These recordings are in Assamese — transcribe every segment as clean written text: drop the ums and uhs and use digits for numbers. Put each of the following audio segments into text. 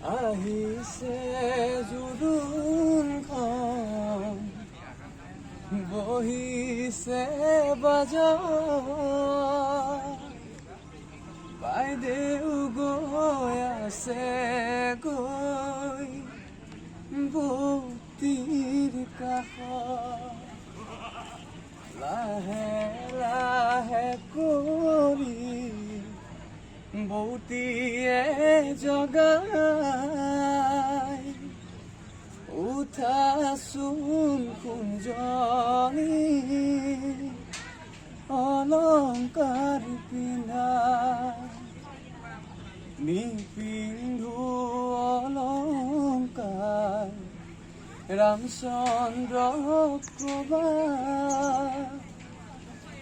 আহিছে জোৰোণখন বহিছে বাজাৰ বাইদেউ গৈ আছে গৈ বতীৰ কাষত লাহে লাহে কৰি বতীয়ে জগাই উঠাচোন কুঞ্জনী অলংকাৰ পিন্ধা নিপিন্ধো অলংকাৰ ৰামচন্দ্ৰক কবা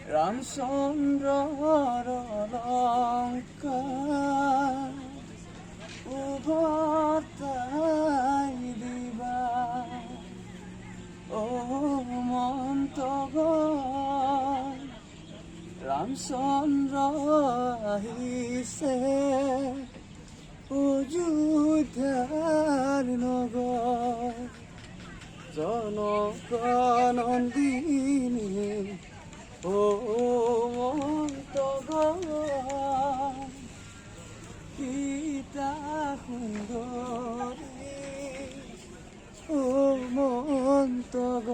ৰামচন্দ্ৰৰ অলংকাৰ উভতাই দিবা অ মন্তগৰ ৰামচন্দ্ৰ আহিছে অযোধ্যাৰ নগৰ জনক নন্দিনী ও মন্তগৰ সীতা সুন্দৰী ও মন্তগৰ